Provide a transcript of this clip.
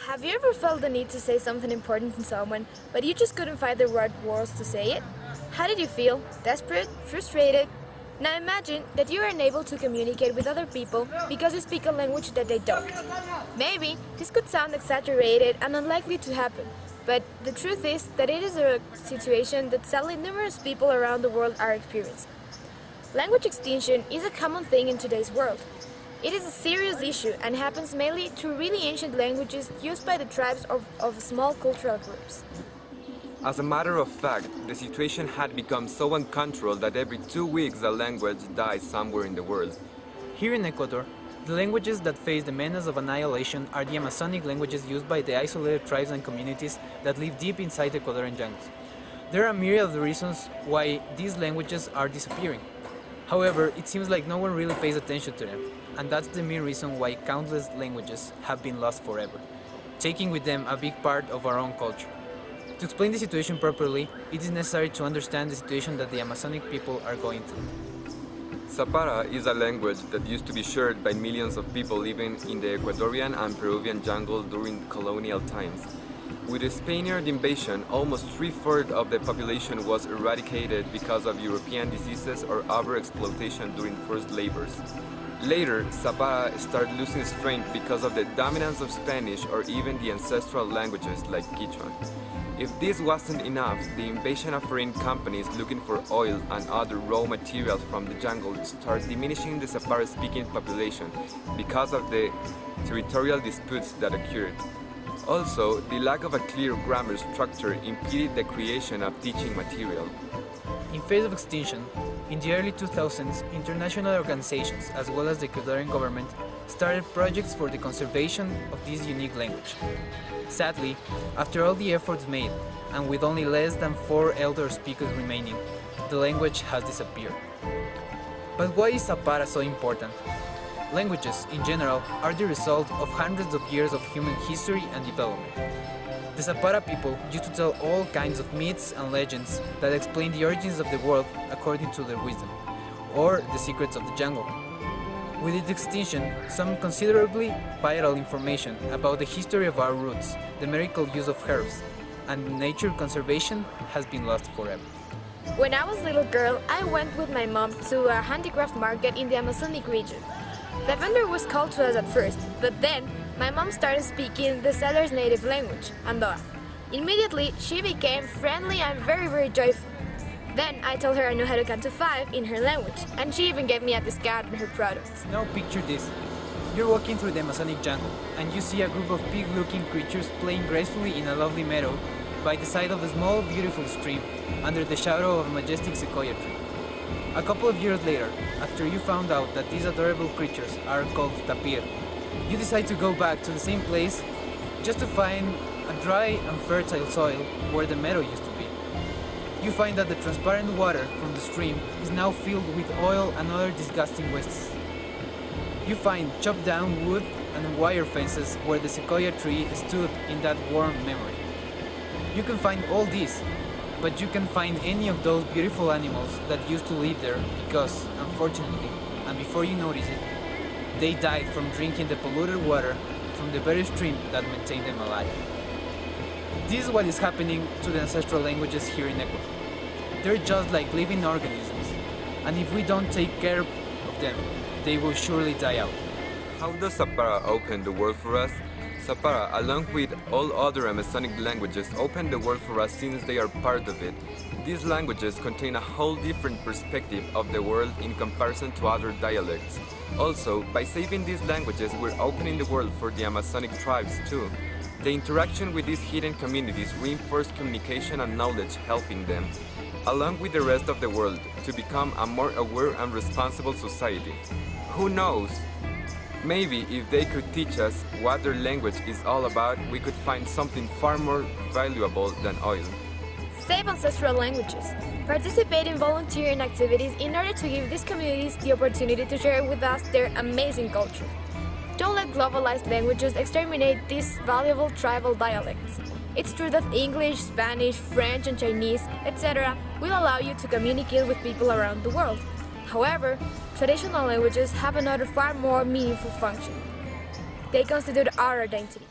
Have you ever felt the need to say something important to someone, but you just couldn't find the right words to say it? How did you feel? Desperate? Frustrated? Now imagine that you are unable to communicate with other people because you speak a language that they don't. Maybe this could sound exaggerated and unlikely to happen, but the truth is that it is a situation that sadly numerous people around the world are experiencing. Language extinction is a common thing in today's world. It is a serious issue and happens mainly to really ancient languages used by the tribes of small cultural groups. As a matter of fact, the situation had become so uncontrolled that every 2 weeks a language dies somewhere in the world. Here in Ecuador, the languages that face the menace of annihilation are the Amazonic languages used by the isolated tribes and communities that live deep inside the Ecuadorian jungles. There are a myriad of reasons why these languages are disappearing. However, it seems like no one really pays attention to them, and that's the main reason why countless languages have been lost forever, taking with them a big part of our own culture. To explain the situation properly, it is necessary to understand the situation that the Amazonic people are going through. Zapara is a language that used to be shared by millions of people living in the Ecuadorian and Peruvian jungle during colonial times. With the Spaniard invasion, almost 3/4 of the population was eradicated because of European diseases or overexploitation during forced labors. Later, Zapara started losing strength because of the dominance of Spanish or even the ancestral languages like Quechua. If this wasn't enough, the invasion of foreign companies looking for oil and other raw materials from the jungle started diminishing the Zapara-speaking population because of the territorial disputes that occurred. Also, the lack of a clear grammar structure impeded the creation of teaching material. In phase of extinction, in the early 2000s, international organizations as well as the Ecuadorian government started projects for the conservation of this unique language. Sadly, after all the efforts made, and with only less than 4 elder speakers remaining, the language has disappeared. But why is Zapara so important? Languages, in general, are the result of hundreds of years of human history and development. The Zapara people used to tell all kinds of myths and legends that explain the origins of the world according to their wisdom, or the secrets of the jungle. With its extinction, some considerably vital information about the history of our roots, the medical use of herbs, and nature conservation has been lost forever. When I was a little girl, I went with my mom to a handicraft market in the Amazonic region. The vendor was cold to us at first, but then my mom started speaking the seller's native language, Andoa. Immediately, she became friendly and very joyful. Then I told her I knew how to count to 5 in her language, and she even gave me a discount on her products. Now picture this. You're walking through the Amazonic jungle, and you see a group of pig-looking creatures playing gracefully in a lovely meadow by the side of a small, beautiful stream, under the shadow of a majestic sequoia tree. A couple of years later, after you found out that these adorable creatures are called tapir, you decide to go back to the same place just to find a dry and fertile soil where the meadow used to be. You find that the transparent water from the stream is now filled with oil and other disgusting wastes. You find chopped down wood and wire fences where the sequoia tree stood in that warm memory. You can find all this, but you can find any of those beautiful animals that used to live there because, unfortunately, and before you notice it, they died from drinking the polluted water from the very stream that maintained them alive. This is what is happening to the ancestral languages here in Ecuador. They're just like living organisms, and if we don't take care of them, they will surely die out. How does Zapara open the world for us? Zapara, along with all other Amazonic languages, open the world for us since they are part of it. These languages contain a whole different perspective of the world in comparison to other dialects. Also, by saving these languages, we're opening the world for the Amazonic tribes too. The interaction with these hidden communities reinforces communication and knowledge, helping them, along with the rest of the world, to become a more aware and responsible society. Who knows? Maybe if they could teach us what their language is all about, we could find something far more valuable than oil. Save ancestral languages. Participate in volunteering activities in order to give these communities the opportunity to share with us their amazing culture. Don't let globalized languages exterminate these valuable tribal dialects. It's true that English, Spanish, French and Chinese, etc. will allow you to communicate with people around the world. However, traditional languages have another far more meaningful function. They constitute our identity.